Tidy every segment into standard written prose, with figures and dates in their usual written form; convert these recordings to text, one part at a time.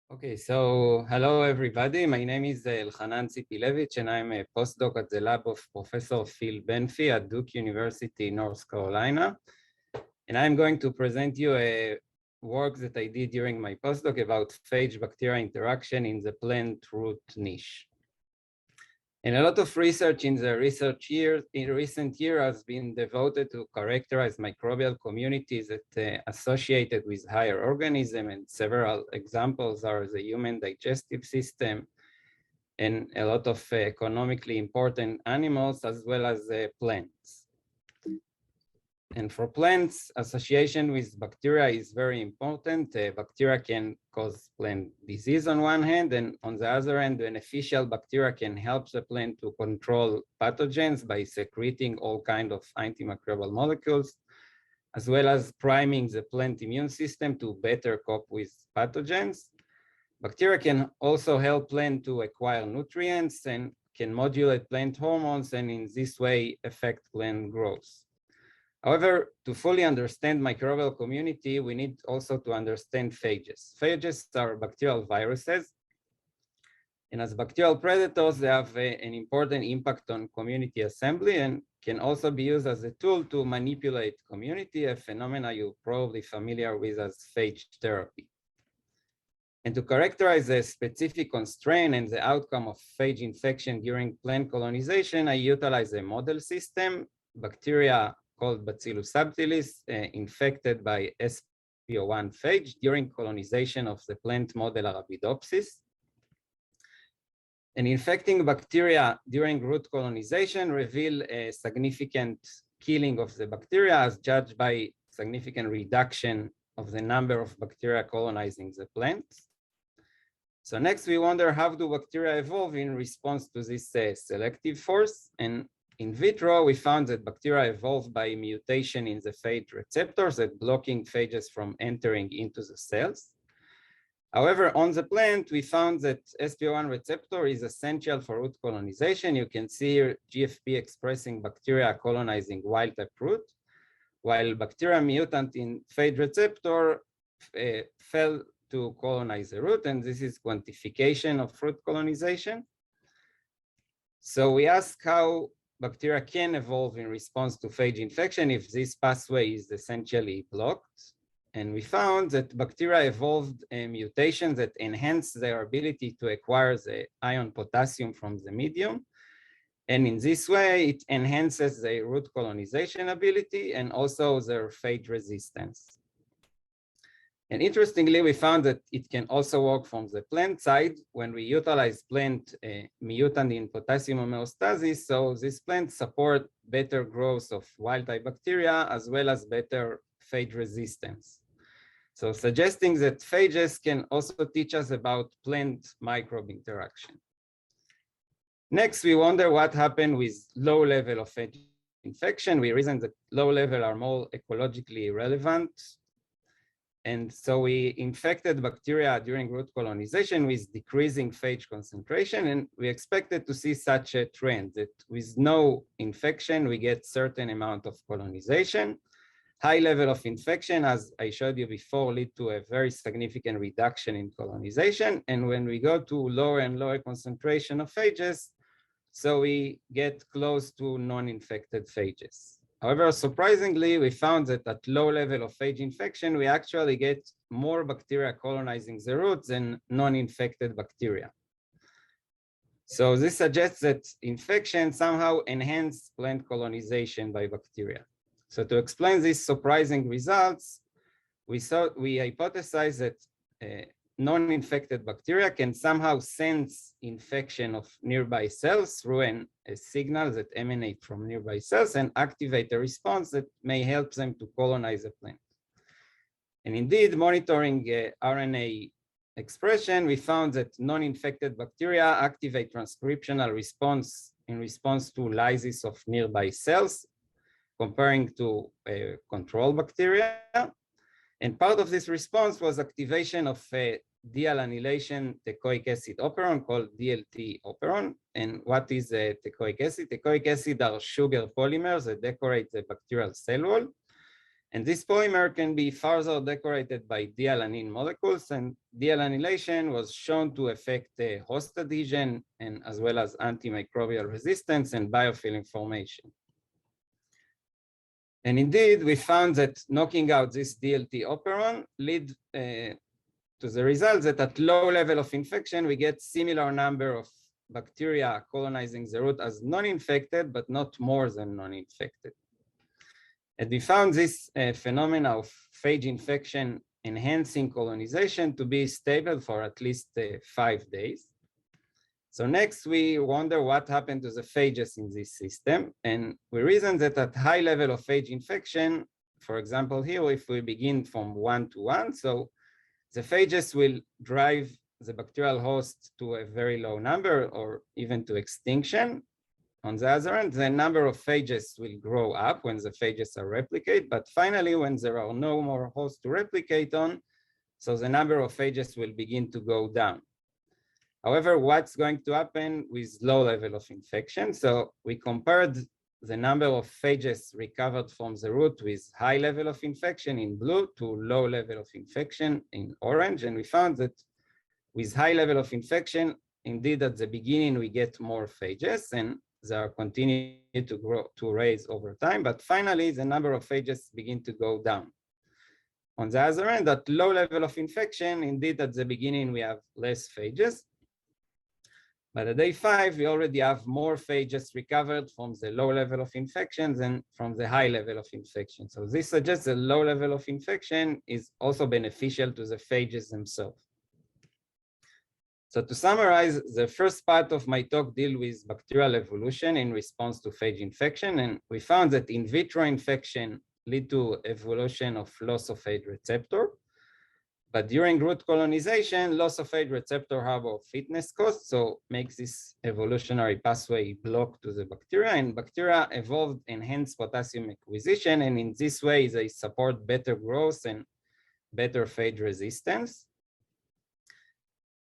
Okay, so hello everybody. My name is Elhanan Tzipilevich, and I'm a postdoc at the lab of Professor Phil Benfi at Duke University, North Carolina. And I'm going to present you a work that I did during my postdoc about phage bacteria interaction in the plant root niche. And a lot of research in recent years has been devoted to characterize microbial communities that associated with higher organism, and several examples are the human digestive system and a lot of economically important animals as well as plants. And for plants, association with bacteria is very important. Bacteria can cause plant disease on one hand, and on the other hand, beneficial bacteria can help the plant to control pathogens by secreting all kinds of antimicrobial molecules, as well as priming the plant immune system to better cope with pathogens. Bacteria can also help plant to acquire nutrients and can modulate plant hormones, and in this way affect plant growth. However, to fully understand microbial community, we need also to understand phages. Phages are bacterial viruses, and as bacterial predators, they have an important impact on community assembly and can also be used as a tool to manipulate community, a phenomena you're probably familiar with as phage therapy. And to characterize the specific constraint and the outcome of phage infection during plant colonization, I utilize a model system, bacteria called Bacillus subtilis, infected by SPO1 phage during colonization of the plant model Arabidopsis. And infecting bacteria during root colonization reveal a significant killing of the bacteria as judged by significant reduction of the number of bacteria colonizing the plant. So next we wonder, how do bacteria evolve in response to this selective force? And in vitro, we found that bacteria evolved by mutation in the phage receptors that blocking phages from entering into the cells. However, on the plant, we found that SPO1 receptor is essential for root colonization. You can see here GFP expressing bacteria colonizing wild-type root, while bacteria mutant in phage receptor failed to colonize the root, and this is quantification of root colonization. So we ask how bacteria can evolve in response to phage infection if this pathway is essentially blocked. And we found that bacteria evolved mutations that enhance their ability to acquire the ion potassium from the medium. And in this way, it enhances the root colonization ability and also their phage resistance. And interestingly, we found that it can also work from the plant side when we utilize plant mutant in potassium homeostasis. So this plant support better growth of wild-type bacteria as well as better phage resistance. So suggesting that phages can also teach us about plant microbe interaction. Next, we wonder what happened with low level of phage infection. We reason that low level are more ecologically relevant. And so we infected bacteria during root colonization with decreasing phage concentration, and we expected to see such a trend that with no infection, we get certain amount of colonization. High level of infection, as I showed you before, lead to a very significant reduction in colonization. And when we go to lower and lower concentration of phages, so we get close to non-infected phages. However, surprisingly, we found that at low level of phage infection, we actually get more bacteria colonizing the roots than non-infected bacteria. So this suggests that infection somehow enhance plant colonization by bacteria. So to explain these surprising results, we hypothesized that non-infected bacteria can somehow sense infection of nearby cells through a signal that emanates from nearby cells and activate a response that may help them to colonize a plant. And indeed, monitoring RNA expression, we found that non-infected bacteria activate transcriptional response in response to lysis of nearby cells, comparing to control bacteria. And part of this response was activation of a dealanylation teichoic acid operon called DLT operon. And what is teichoic acid? Teichoic acid are sugar polymers that decorate the bacterial cell wall. And this polymer can be further decorated by D-alanine molecules, and D-alanylation was shown to affect the host adhesion and as well as antimicrobial resistance and biofilm formation. And indeed, we found that knocking out this DLT operon lead to the result that at low level of infection, we get similar number of bacteria colonizing the root as non-infected, but not more than non-infected. And we found this phenomena of phage infection enhancing colonization to be stable for at least 5 days. So next, we wonder what happened to the phages in this system. And we reason that at high level of phage infection, for example, here, if we begin from 1 to 1, so the phages will drive the bacterial host to a very low number or even to extinction. On the other hand, the number of phages will grow up when the phages are replicate, but finally, when there are no more hosts to replicate on, so the number of phages will begin to go down. However, what's going to happen with low level of infection? So we compared the number of phages recovered from the root with high level of infection in blue to low level of infection in orange, and we found that with high level of infection, indeed at the beginning we get more phages, and they are continuing to grow, to raise over time, but finally the number of phages begin to go down. On the other hand, at low level of infection, indeed at the beginning we have less phages, but at day 5 we already have more phages recovered from the low level of infection than from the high level of infection. So this suggests the low level of infection is also beneficial to the phages themselves. So to summarize, the first part of my talk deals with bacterial evolution in response to phage infection, and we found that in vitro infection lead to evolution of loss of phage receptor. But during root colonization, loss of phage receptor harbor fitness cost, so makes this evolutionary pathway block to the bacteria, and bacteria evolved enhanced potassium acquisition, and in this way they support better growth and better phage resistance.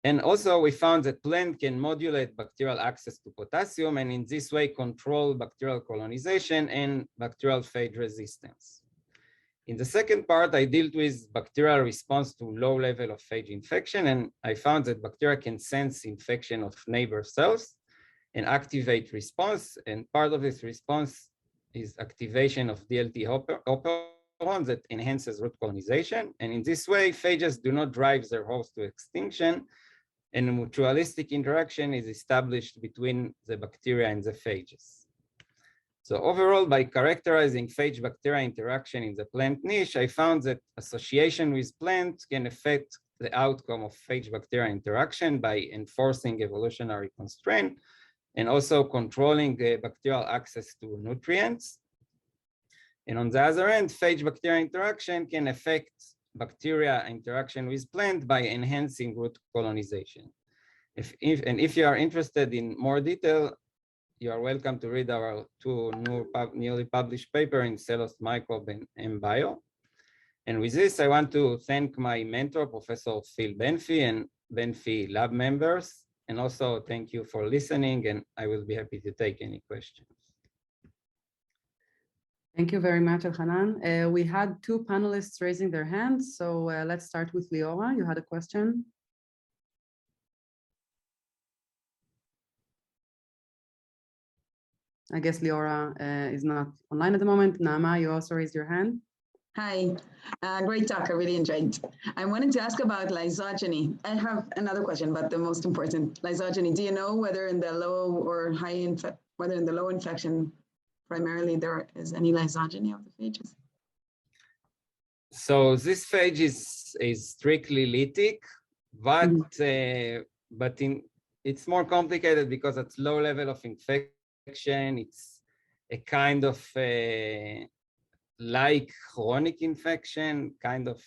And also we found that plant can modulate bacterial access to potassium, and in this way control bacterial colonization and bacterial phage resistance. In the second part, I dealt with bacterial response to low level of phage infection, and I found that bacteria can sense infection of neighbor cells and activate response, and part of this response is activation of DLT operon that enhances root colonization, and in this way, phages do not drive their host to extinction, and a mutualistic interaction is established between the bacteria and the phages. So overall, by characterizing phage bacteria interaction in the plant niche, I found that association with plants can affect the outcome of phage bacteria interaction by enforcing evolutionary constraint and also controlling bacterial access to nutrients. And on the other hand, phage bacteria interaction can affect bacteria interaction with plant by enhancing root colonization. If you are interested in more detail, you are welcome to read our 2 newly published paper in Cellulose Microbe and MBio. And with this, I want to thank my mentor, Professor Phil Benfi, and Benfi lab members. And also thank you for listening, and I will be happy to take any questions. Thank you very much, Elhanan. We had 2 panelists raising their hands, so let's start with Liora. You had a question? I guess Liora is not online at the moment. Nama, you also raised your hand. Hi, great talk. I really enjoyed. I wanted to ask about lysogeny. I have another question, but the most important, lysogeny. Do you know whether in the low or high, whether in the low infection, primarily there is any lysogeny of the phages? So this phage is strictly lytic, but it's more complicated because at low level of infection, it's a kind of like chronic infection, kind of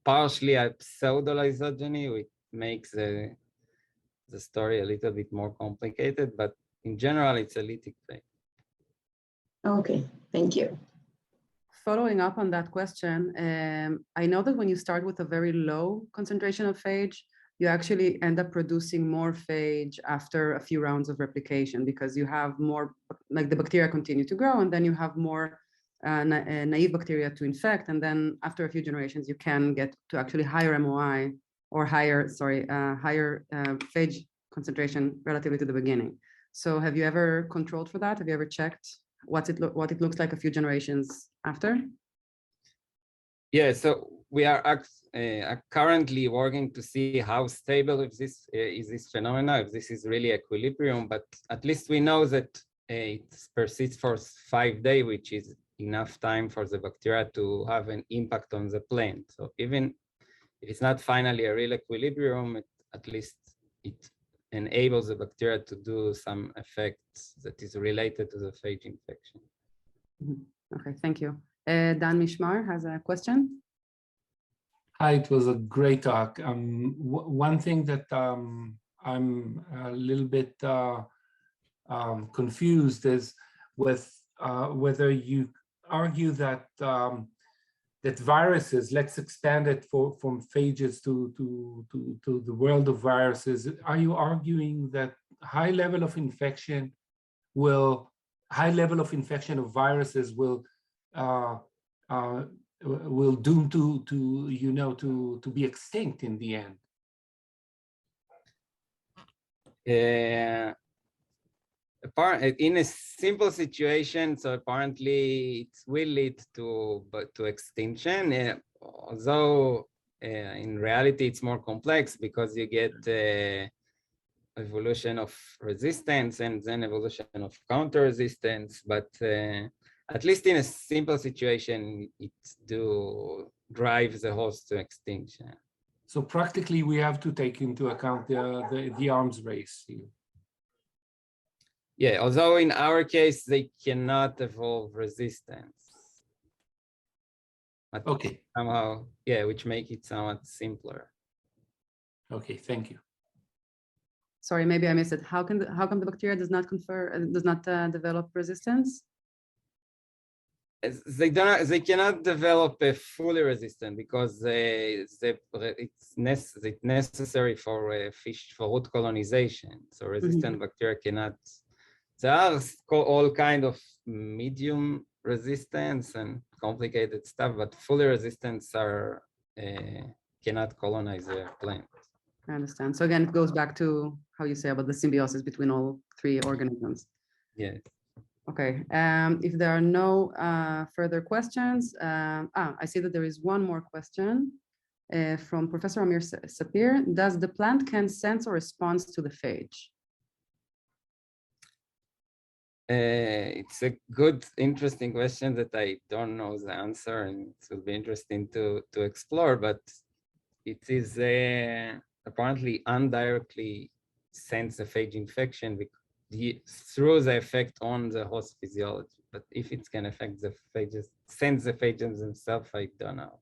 partially a pseudo-lysogeny, which makes the story a little bit more complicated, but in general, it's a lytic phage. Okay, thank you. Following up on that question, I know that when you start with a very low concentration of phage, you actually end up producing more phage after a few rounds of replication because you have more, like the bacteria continue to grow, and then you have more naive bacteria to infect, and then after a few generations, you can get to actually higher MOI or higher phage concentration relatively to the beginning. So have you ever controlled for that? Have you ever checked what it looks like a few generations after? Yeah, so we are currently working to see how stable is this phenomena, if this is really equilibrium, but at least we know that it persists for 5 days, which is enough time for the bacteria to have an impact on the plant. So even if it's not finally a real equilibrium, at least it enables the bacteria to do some effects that is related to the phage infection. Okay, thank you. Dan Mishmar has a question. Hi, it was a great talk. One thing that I'm a little bit confused is with whether you argue that that viruses, let's expand it from phages to the world of viruses. Are you arguing that high level of infection of viruses will doom to be extinct in the end? In a simple situation, so apparently it will lead to extinction, although in reality it's more complex because you get evolution of resistance and then evolution of counter resistance, but at least in a simple situation, it drives the host to extinction. So practically, we have to take into account the arms race here. Yeah, although in our case, they cannot evolve resistance. But okay. Somehow, yeah, which make it somewhat simpler. Okay, thank you. Sorry, maybe I missed it. How come the bacteria does not develop resistance? They cannot develop a fully resistant because it's necessary for root colonization. So resistant bacteria cannot. There are all kind of medium resistance and complicated stuff, but fully resistance cannot colonize the plant. I understand. So again, it goes back to how you say about the symbiosis between all three organisms. Yes. Okay. If there are no further questions, I see that there is one more question from Professor Amir Sapir. Does the plant can sense or respond to the phage? It's a good, interesting question that I don't know the answer, and it will be interesting to explore, but it is apparently indirectly sense the phage infection through the effect on the host physiology. But if it can affect the phages, sense the phages themselves, I don't know.